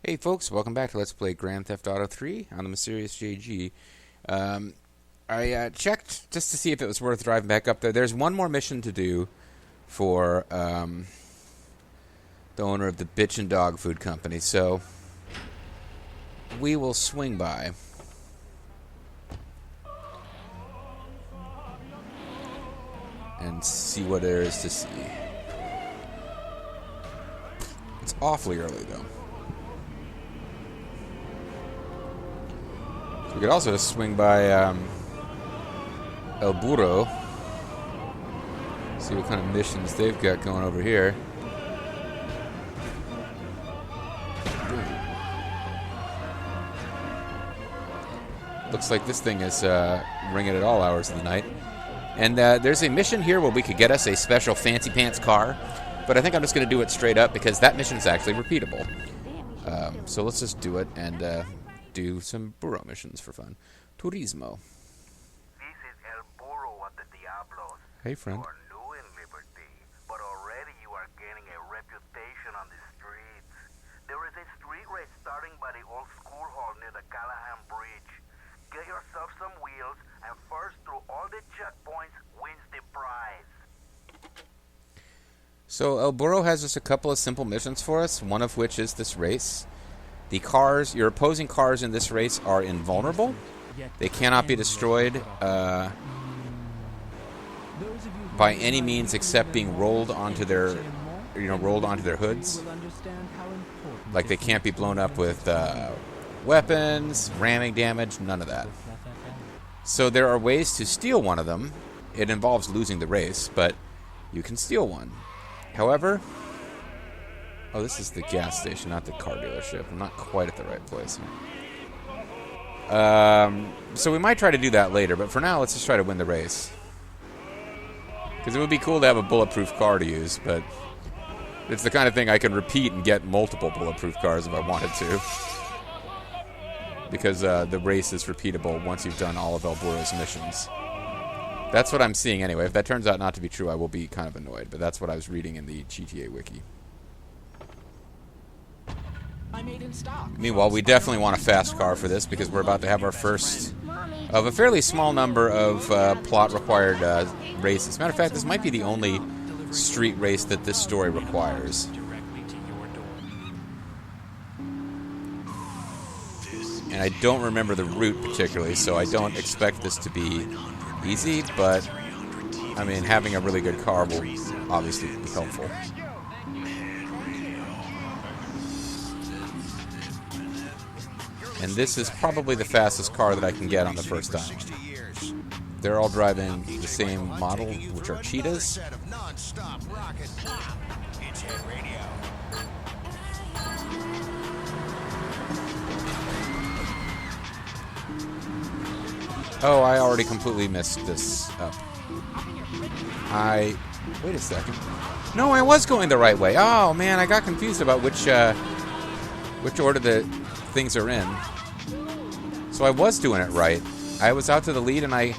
Hey folks, welcome back to Let's Play Grand Theft Auto 3 on the Mysterious JG. I checked just to see if it was worth driving back up there. There's one more mission to do for the owner of the Bitch and Dog Food Company, so we will swing by. And see what there is to see. It's awfully early though. We could also swing by El Burro. See what kind of missions they've got going over here. Looks like this thing is ringing at all hours of the night. And there's a mission here where we could get us a special fancy pants car. But I think I'm just going to do it straight up because that mission's actually repeatable. So let's just do it and do some Burro missions for fun. Turismo. This is El Burro at the Diablos. Hey, friend. You are new in Liberty, but already you are gaining a reputation on the streets. There is a street race starting by the old school hall near the Callahan Bridge. Get yourself some wheels, and first through all the checkpoints wins the prize. So El Burro has just a couple of simple missions for us, one of which is this race. The cars, your opposing cars in this race are invulnerable. They cannot be destroyed by any means except being rolled onto their, rolled onto their hoods. Like they can't be blown up with weapons, ramming damage, none of that. So there are ways to steal one of them. It involves losing the race, but you can steal one. However, oh, this is the gas station, not the car dealership. I'm not quite at the right place. So we might try to do that later, but for now, let's just try to win the race. Because it would be cool to have a bulletproof car to use, but it's the kind of thing I can repeat and get multiple bulletproof cars if I wanted to. Because the race is repeatable once you've done all of El Burro's missions. That's what I'm seeing anyway. If that turns out not to be true, I will be kind of annoyed, but that's what I was reading in the GTA wiki. Meanwhile, we definitely want a fast car for this because we're about to have our first of a fairly small number of plot-required races. Matter of fact, this might be the only street race that this story requires. And I don't remember the route particularly, so I don't expect this to be easy, but I mean, having a really good car will obviously be helpful. And this is probably the fastest car that I can get on the first time. They're all driving the same model, which are cheetahs. Oh, I already completely messed this up. Wait a second. No, I was going the right way. Oh, man, I got confused about which order the things are in. So I was doing it right. I was out to the lead, and I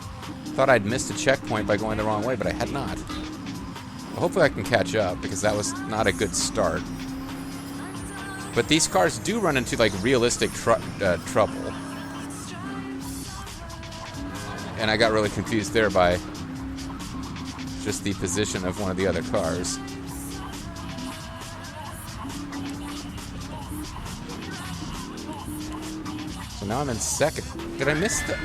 thought I'd missed a checkpoint by going the wrong way, but I had not. Well, hopefully I can catch up, because that was not a good start. But these cars do run into, like, realistic trouble. And I got really confused there by just the position of one of the other cars. So now I'm in second. Did I miss the...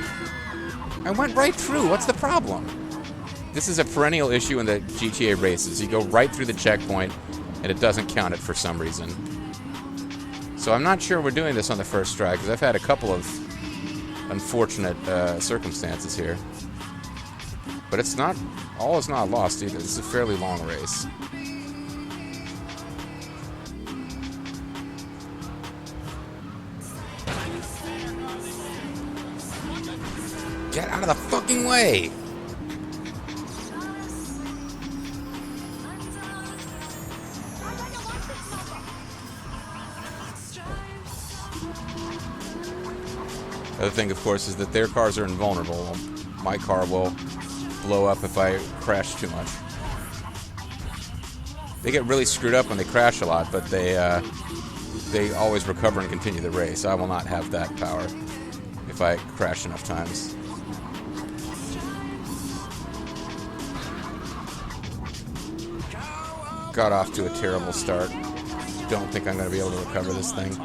I went right through. What's the problem? This is a perennial issue in the GTA races. You go right through the checkpoint, and it doesn't count it for some reason. So I'm not sure we're doing this on the first try, because I've had a couple of unfortunate circumstances here. But it's not... all is not lost either. This is a fairly long race. Get out of the fucking way! The other thing, of course, is that their cars are invulnerable. My car will blow up if I crash too much. They get really screwed up when they crash a lot, but they they always recover and continue the race. I will not have that power if I crash enough times. Got off to a terrible start. Don't think I'm going to be able to recover this thing.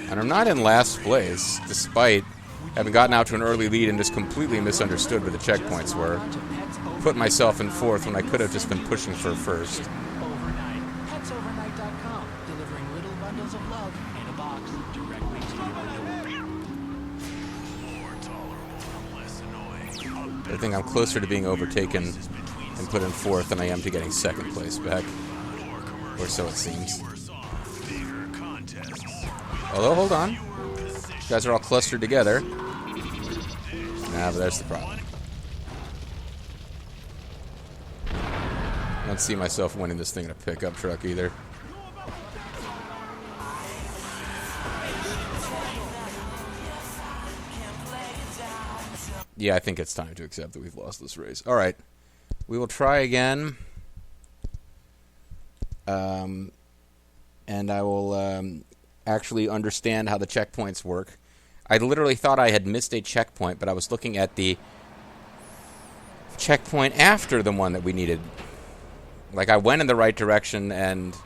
And I'm not in last place, despite having gotten out to an early lead and just completely misunderstood where the checkpoints were. Put myself in fourth when I could have just been pushing for first. PetsOvernight.com, delivering little bundles of love in a box directly to your door. I think I'm closer to being overtaken and put in fourth than I am to getting second place back. Or so it seems. Although, hold on. You guys are all clustered together. Nah, but there's the problem. I don't see myself winning this thing in a pickup truck either. Yeah, I think it's time to accept that we've lost this race. All right. We will try again. And I will actually understand how the checkpoints work. I literally thought I had missed a checkpoint, but I was looking at the checkpoint after the one that we needed. Like, I went in the right direction, and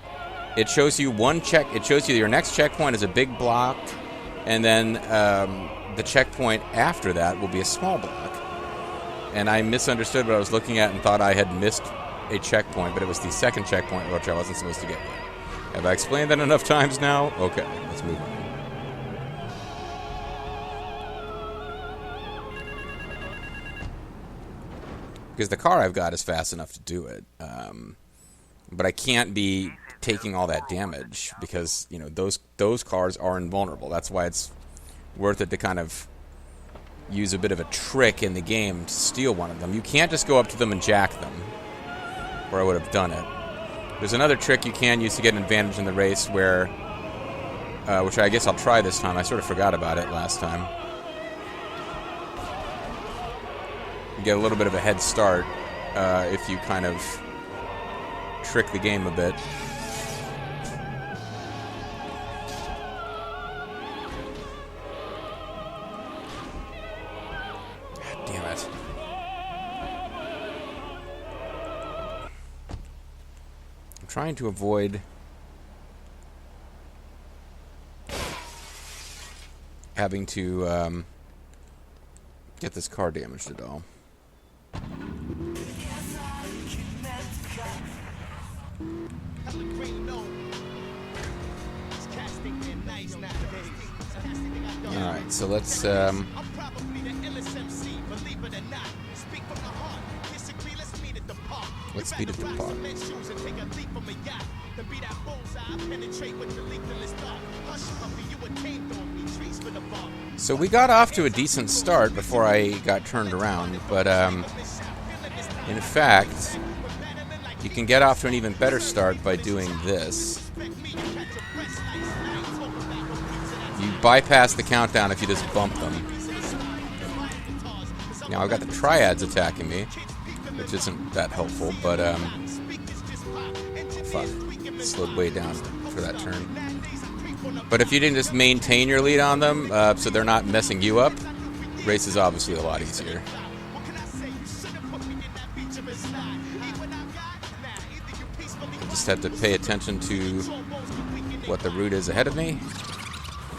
it shows you it shows you your next checkpoint is a big block, and then the checkpoint after that will be a small block. And I misunderstood what I was looking at and thought I had missed a checkpoint, but it was the second checkpoint, which I wasn't supposed to get yet. Have I explained that enough times now? Okay, let's move on. Because the car I've got is fast enough to do it. But I can't be taking all that damage because, you know, those cars are invulnerable. That's why it's worth it to kind of use a bit of a trick in the game to steal one of them. You can't just go up to them and jack them, or I would have done it. There's another trick you can use to get an advantage in the race where, which I guess I'll try this time. I sort of forgot about it last time. You get a little bit of a head start if you kind of trick the game a bit. Damn it. I'm trying to avoid having to get this car damaged at all. Alright, so let's speed at the park. So we got off to a decent start before I got turned around, but in fact, you can get off to an even better start by doing this. You bypass the countdown if you just bump them. Now I've got the triads attacking me, which isn't that helpful, but fuck, slowed way down for that turn. But if you didn't just maintain your lead on them, so they're not messing you up, race is obviously a lot easier. You just have to pay attention to what the route is ahead of me,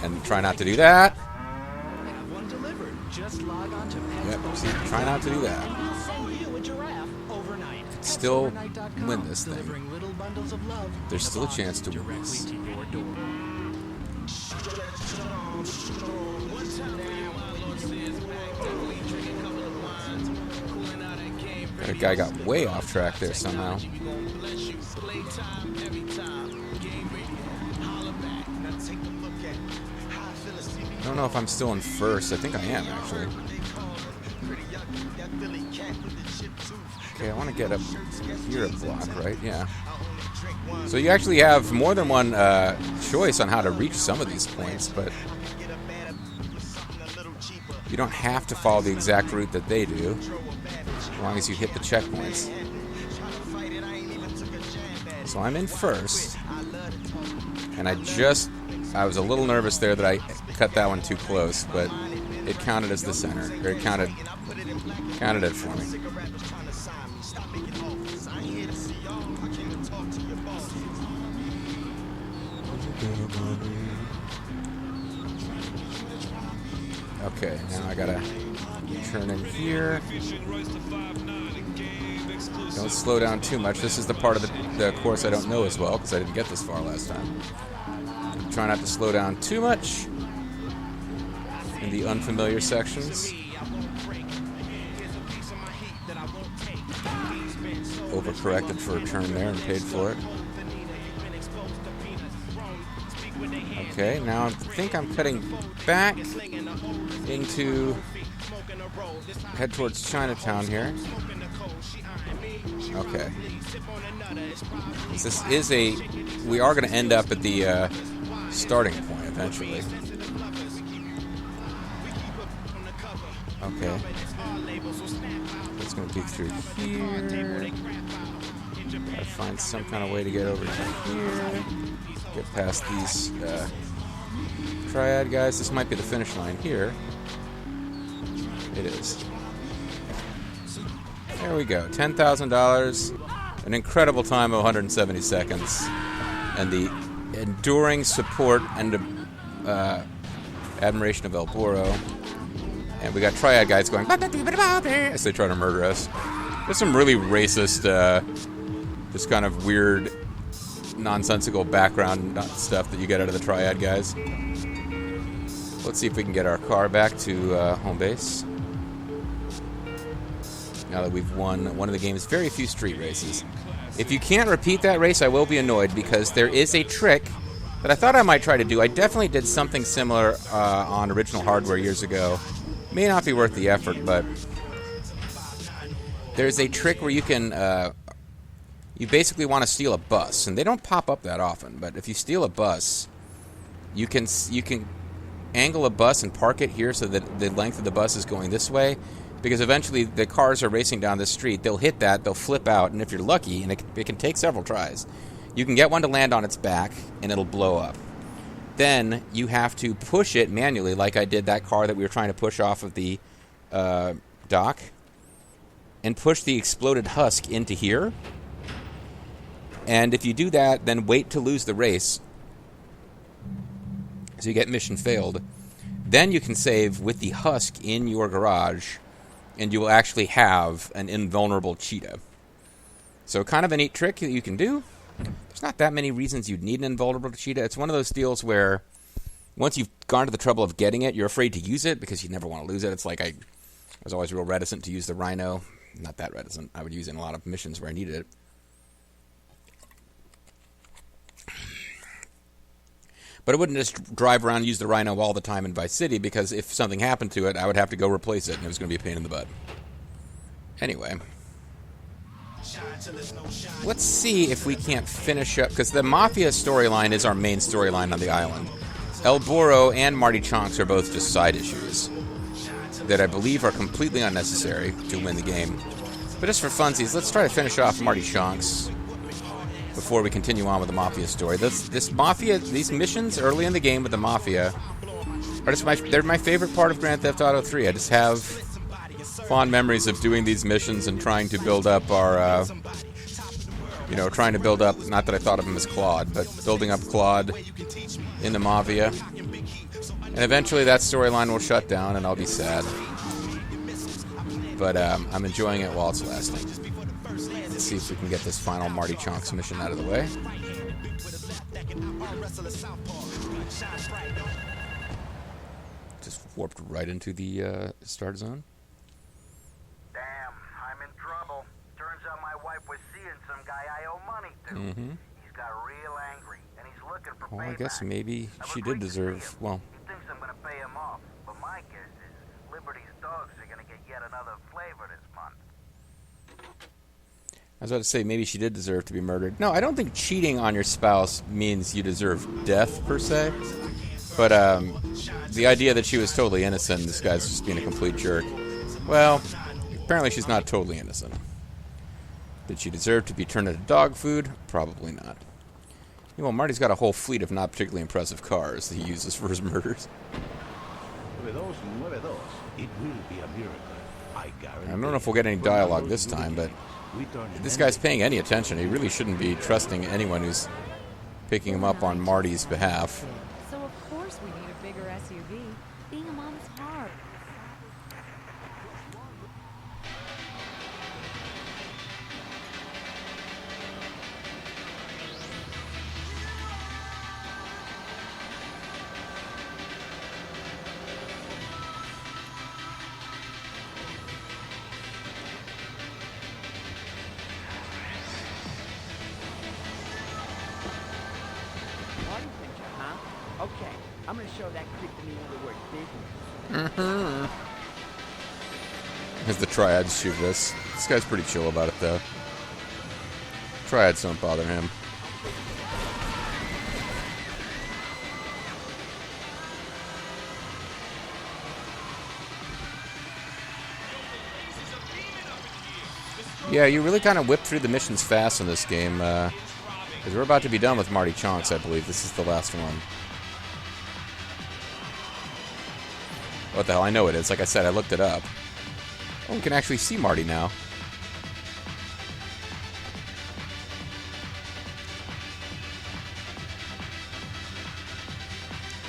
and try not to do that. Yep, see, try not to do that. Still win this thing. There's still a chance to win this. That guy got way off track there somehow. I don't know if I'm still in first. I think I am, actually. Okay, I want to get up here a block, right? Yeah. So you actually have more than one choice on how to reach some of these points, but You don't have to follow the exact route that they do, as long as you hit the checkpoints. So I'm in first, and I was a little nervous there that I cut that one too close, but it counted as the center, or it counted it for me. Okay, now I gotta turn in here. Don't slow down too much. This is the part of the course I don't know as well, because I didn't get this far last time. Try not to slow down too much in the unfamiliar sections. Overcorrected for a turn there and paid for it. Okay, now I think I'm cutting back into head towards Chinatown here. Okay. This is we are going to end up at the starting point eventually. Okay. It's going to be through here. Gotta find some kind of way to get over to here. Get past these triad guys. This might be the finish line here. It is. There we go. $10,000. An incredible time of 170 seconds. And the enduring support and admiration of El Burro. And we got triad guys going as they try to murder us. There's some really racist, just kind of weird, nonsensical background stuff that you get out of the triad guys. Let's see if we can get our car back to home base. Now that we've won one of the game's very few street races. If you can't repeat that race, I will be annoyed, because there is a trick that I thought I might try to do. I definitely did something similar on original hardware years ago. May not be worth the effort, but there's a trick where you can, you basically want to steal a bus, and they don't pop up that often, but if you steal a bus, you can angle a bus and park it here so that the length of the bus is going this way, because eventually the cars are racing down this street. They'll hit that, they'll flip out, and if you're lucky, and it can take several tries, you can get one to land on its back, and it'll blow up. Then you have to push it manually, like I did that car that we were trying to push off of the dock, and push the exploded husk into here. And if you do that, then wait to lose the race, so you get mission failed. Then you can save with the husk in your garage, and you will actually have an invulnerable cheetah. So kind of a neat trick that you can do. There's not that many reasons you'd need an invulnerable cheetah. It's one of those deals where once you've gone to the trouble of getting it, you're afraid to use it because you never want to lose it. It's like I was always real reticent to use the rhino. Not that reticent. I would use it in a lot of missions where I needed it. But I wouldn't just drive around and use the rhino all the time in Vice City, because if something happened to it, I would have to go replace it, and it was going to be a pain in the butt. Anyway. Let's see if we can't finish up, because the Mafia storyline is our main storyline on the island. El Burro and Marty Chonks are both just side issues that I believe are completely unnecessary to win the game. But just for funsies, let's try to finish off Marty Chonks before we continue on with the Mafia story. These missions early in the game with the Mafia are just they're my favorite part of Grand Theft Auto 3. I just have fond memories of doing these missions and trying to build up our, trying to build up, not that I thought of him as Claude, but building up Claude in the Mafia. And eventually that storyline will shut down and I'll be sad. But I'm enjoying it while it's lasting. Let's see if we can get this final Marty Chonks mission out of the way. Just warped right into the start zone. Damn, I'm in trouble. Turns out my wife was seeing some guy I owe money to. Mm-hmm. He's got real angry, and he's looking for Well, I payback. guess maybe I've she agreed did to deserve, see him. well, He thinks I'm going to pay him off, but my guess is Liberty's dogs are going to get yet another flavor this month. I was about to say maybe she did deserve to be murdered. No, I don't think cheating on your spouse means you deserve death, per se. But the idea that she was totally innocent, this guy's just being a complete jerk. Well, apparently she's not totally innocent. Did she deserve to be turned into dog food? Probably not. Well, Marty's got a whole fleet of not particularly impressive cars that he uses for his murders. It will be a miracle. I guarantee. I don't know if we'll get any dialogue this time, but if this guy's paying any attention, he really shouldn't be trusting anyone who's picking him up on Marty's behalf. So of course we need a bigger SUV. Being a mom is hard. Party picture, huh? Okay, I'm gonna show that creep the meaning of the word business. As the Triads shoot this. This guy's pretty chill about it, though. Triads don't bother him. Yeah, you really kind of whip through the missions fast in this game, because we're about to be done with Marty Chonks, I believe. This is the last one. What the hell? I know it is. Like I said, I looked it up. Oh, we can actually see Marty now.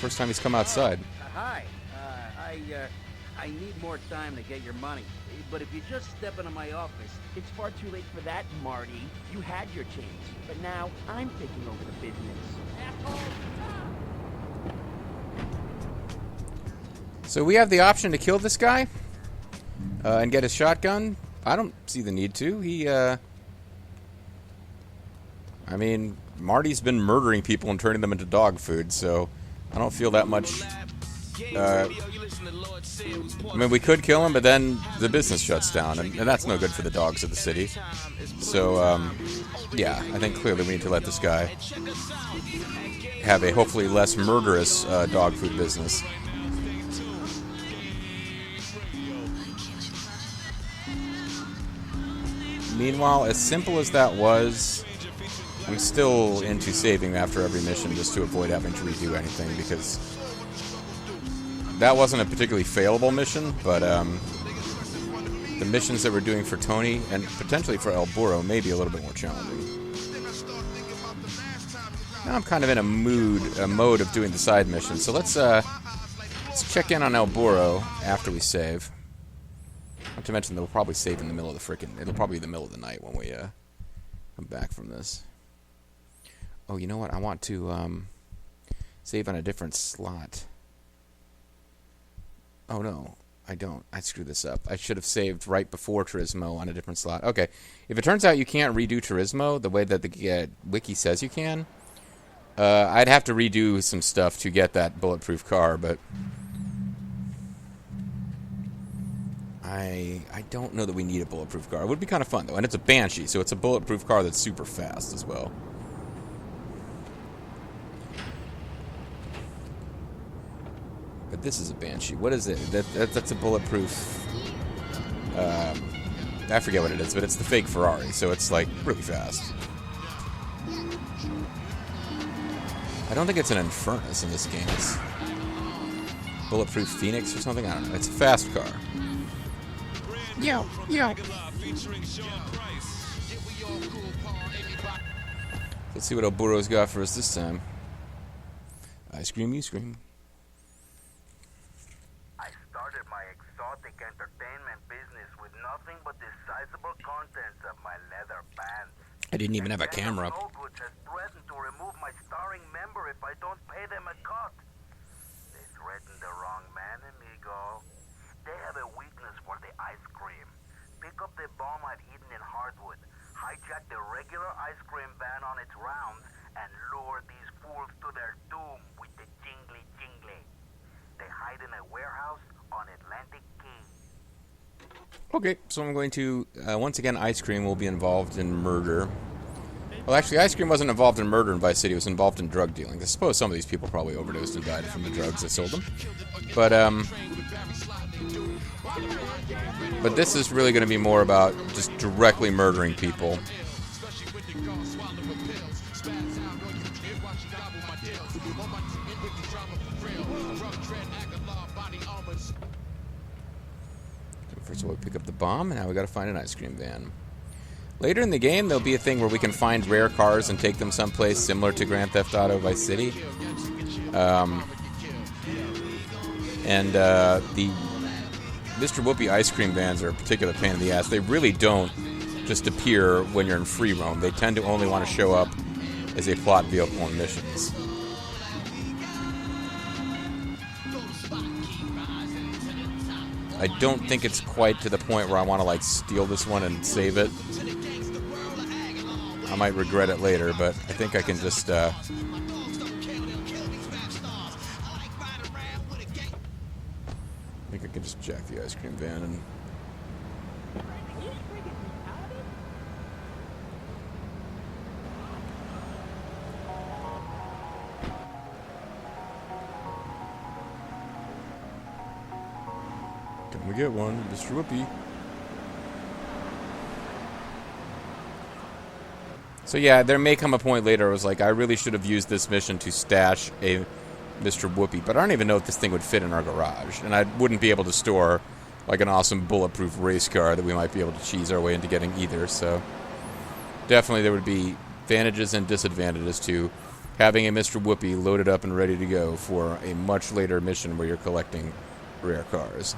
First time he's come outside. Hi. I need more time to get your money. But if you just step into my office, it's far too late for that, Marty. You had your chance. But now I'm taking over the business. Asshole! So we have the option to kill this guy and get his shotgun. I don't see the need to. I mean, Marty's been murdering people and turning them into dog food, so I don't feel that much. I mean, we could kill him, but then the business shuts down, and that's no good for the dogs of the city. So, yeah, I think clearly we need to let this guy have a hopefully less murderous dog food business. Meanwhile, as simple as that was, I'm still into saving after every mission just to avoid having to redo anything, because that wasn't a particularly failable mission, but the missions that we're doing for Tony and potentially for El Burro may be a little bit more challenging. Now I'm kind of in a mode of doing the side missions, so let's check in on El Burro after we save. Not to mention, they'll probably save in the middle of the it'll probably be the middle of the night when we come back from this. Oh, you know what? I want to save on a different slot. Oh, no. I don't. I screwed this up. I should have saved right before Turismo on a different slot. Okay. If it turns out you can't redo Turismo the way that the wiki says you can, I'd have to redo some stuff to get that bulletproof car, but I don't know that we need a bulletproof car. It would be kind of fun, though. And it's a Banshee, so it's a bulletproof car that's super fast as well. But this is a Banshee. What is it? That's a bulletproof. I forget what it is, but it's the fake Ferrari, so it's like really fast. I don't think it's an Infernus in this game. It's Bulletproof Phoenix or something. I don't know. It's a fast car. Yo. Let's see what El Burro's got for us this time. I scream, you scream. I started my exotic entertainment business with nothing but the sizable contents of my leather pants. I didn't even have a camera. Goldwoods has threatened to remove my starring member if I don't pay them a cut. They threatened the wrong man, amigo. They have a weakness for the ice cream. Pick up the bomb I'd hidden in Hardwood, hijack the regular ice cream van on its rounds, and lure these fools to their doom with the jingly. They hide in a warehouse on Atlantic Key. Okay, so I'm going to, once again, ice cream will be involved in murder. Well, actually, Ice Cream wasn't involved in murder in Vice City. It was involved in drug dealing. I suppose some of these people probably overdosed and died from the drugs that sold them. But this is really going to be more about just directly murdering people. First of all, we pick up the bomb, and now we got to find an ice cream van. Later in the game, there'll be a thing where we can find rare cars and take them someplace similar to Grand Theft Auto Vice City. The Mr. Whoopi ice cream vans are a particular pain in the ass. They really don't just appear when you're in free roam. They tend to only want to show up as a plot vehicle in missions. I don't think it's quite to the point where I want to, like, steal this one and save it. I might regret it later, but I think I can just, I think I can just jack the ice cream van and... Can we get one, Mr. Whoopi? So yeah, there may come a point later where I was like, I really should have used this mission to stash a Mr. Whoopi, but I don't even know if this thing would fit in our garage, and I wouldn't be able to store like an awesome bulletproof race car that we might be able to cheese our way into getting either, so definitely there would be advantages and disadvantages to having a Mr. Whoopi loaded up and ready to go for a much later mission where you're collecting rare cars.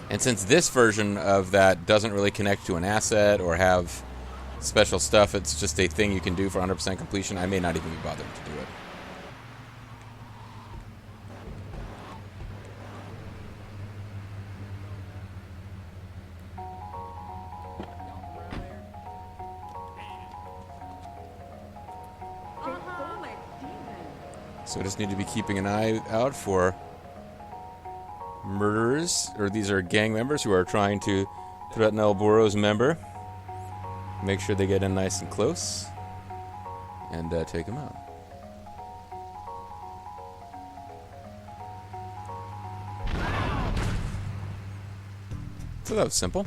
And since this version of that doesn't really connect to an asset or have special stuff, it's just a thing you can do for 100% completion, I may not even be bothered to do it. So I just need to be keeping an eye out for murderers, or these are gang members who are trying to threaten El Burro's member. Make sure they get in nice and close and take them out. So that was simple.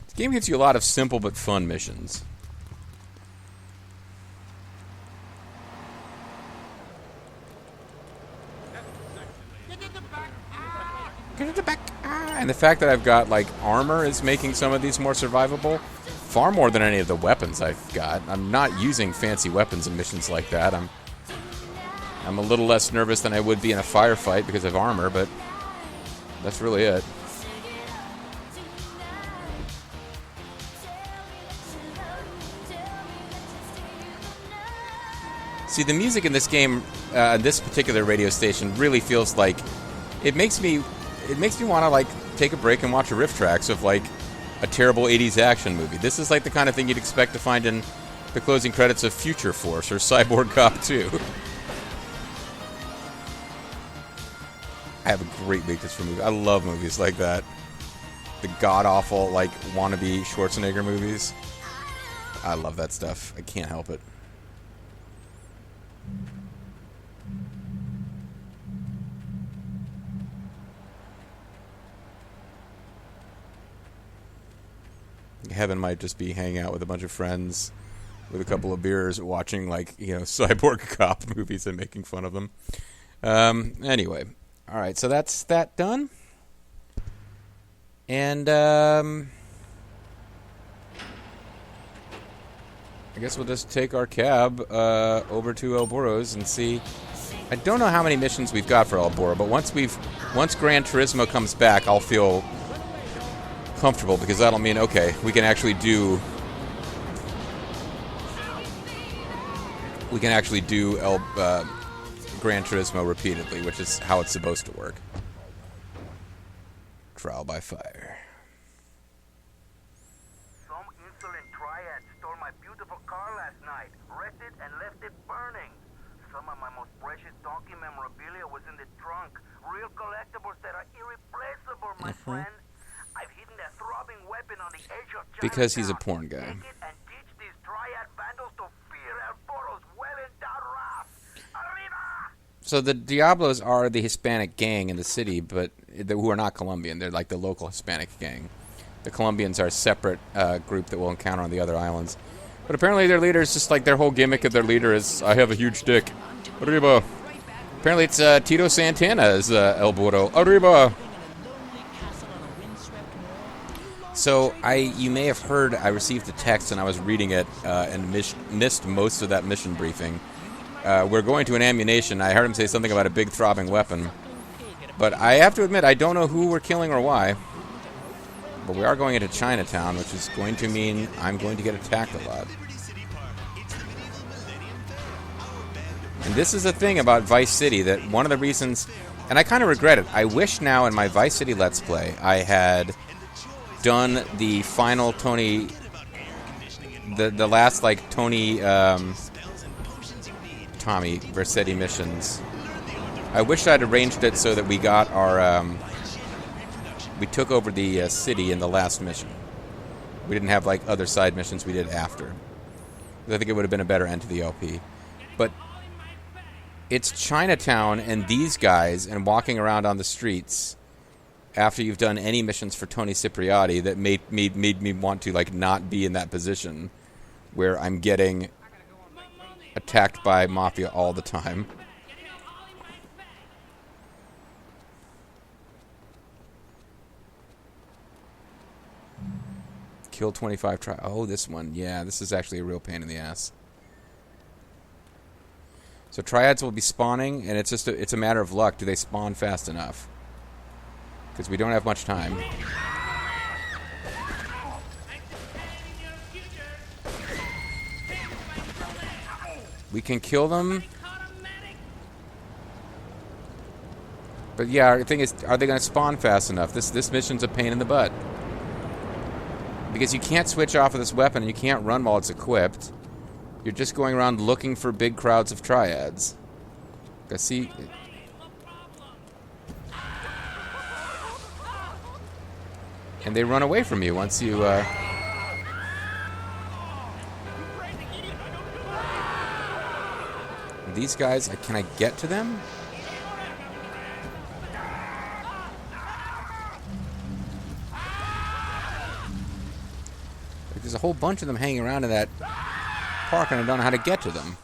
This game gives you a lot of simple but fun missions. And the fact that I've got, like, armor is making some of these more survivable. Far more than any of the weapons I've got. I'm not using fancy weapons in missions like that. I'm a little less nervous than I would be in a firefight because of armor, but that's really it. See, the music in this game, this particular radio station, really feels like it makes me want to, like, take a break and watch a riff tracks of, like, a terrible 80s action movie. This is like the kind of thing you'd expect to find in the closing credits of Future Force or Cyborg Cop 2. I have a great weakness for movies. I love movies like that. The god-awful, like, wannabe Schwarzenegger movies. I love that stuff. I can't help it. Heaven might just be hanging out with a bunch of friends with a couple of beers watching, like, you know, Cyborg Cop movies and making fun of them. Anyway. Alright, so that's that done. And, I guess we'll just take our cab over to El Burro's and see. I don't know how many missions we've got for El Burro, but once Gran Turismo comes back, I'll feel comfortable, because that'll mean, okay, we can actually do Gran Turismo repeatedly, which is how it's supposed to work. Trial by fire. Some insolent triad stole my beautiful car last night, wrecked it and left it burning. Some of my most precious donkey memorabilia was in the trunk. Real collectibles that are irreplaceable, my friend. I've hidden a throbbing weapon on the edge of Because he's a Chinatown. porn guy. Take it and teach these triad vandals to fear El Burro's well-endowed wrath. Arriba! So the Diablos are the Hispanic gang in the city, but who are not Colombian. They're like the local Hispanic gang. The Colombians are a separate group that we'll encounter on the other islands. But apparently their leader is just like their whole gimmick of their leader is, I have a huge dick. Arriba. Apparently it's Tito Santana as El Burro. Arriba. So you may have heard I received a text and I was reading it and missed most of that mission briefing. We're going to an ammunition. I heard him say something about a big throbbing weapon. But I have to admit, I don't know who we're killing or why. But we are going into Chinatown, which is going to mean I'm going to get attacked a lot. And this is the thing about Vice City, that one of the reasons, and I kind of regret it, I wish now in my Vice City Let's Play I had done the final Tony, the last like Tommy Vercetti missions. I wish I'd arranged it so that we got our, we took over the city in the last mission. We didn't have like other side missions we did after. I think it would have been a better end to the LP. But it's Chinatown and these guys and walking around on the streets after you've done any missions for Tony Cipriati that made me want to like not be in that position where I'm getting attacked by Mafia all the time. Kill 25 oh, this one. Yeah, this is actually a real pain in the ass. So triads will be spawning, and it's just it's a matter of luck. Do they spawn fast enough? Because we don't have much time. We can kill them. But yeah, the thing is, are they going to spawn fast enough? This mission's a pain in the butt. Because you can't switch off of this weapon, and you can't run while it's equipped. You're just going around looking for big crowds of triads. I see. And they run away from you once you, These guys, can I get to them? There's a whole bunch of them hanging around in that park, and I don't know how to get to them.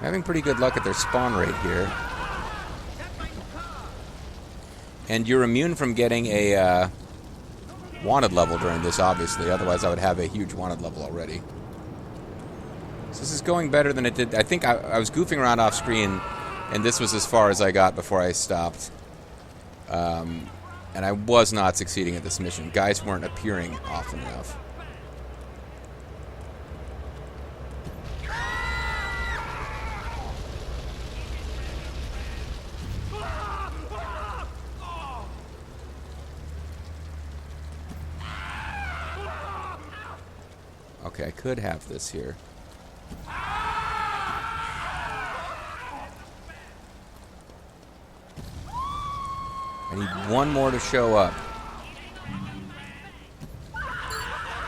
Having pretty good luck at their spawn rate here. And you're immune from getting a wanted level during this, obviously. Otherwise, I would have a huge wanted level already. So this is going better than it did. I think I was goofing around off screen, and this was as far as I got before I stopped. And I was not succeeding at this mission. Guys weren't appearing often enough. Okay, I could have this here. I need one more to show up.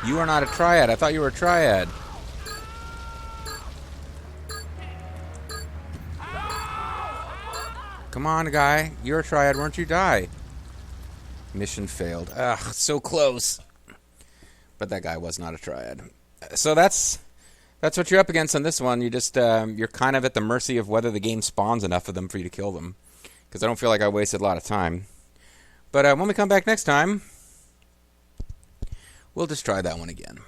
You are not a triad. I thought you were a triad. Come on, guy. You're a triad. Weren't you? Die. Mission failed. Ugh, so close. But that guy was not a triad. So that's what you're up against on this one. You just you're kind of at the mercy of whether the game spawns enough of them for you to kill them. Because I don't feel like I wasted a lot of time. But when we come back next time, we'll just try that one again.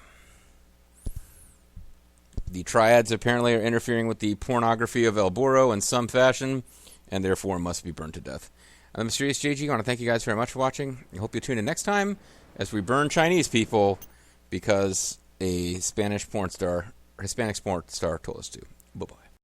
The triads apparently are interfering with the pornography of El Burro in some fashion, and therefore must be burned to death. I'm the Mysterious JG. I want to thank you guys very much for watching. I hope you tune in next time as we burn Chinese people because a Hispanic porn star told us to. Bye-bye.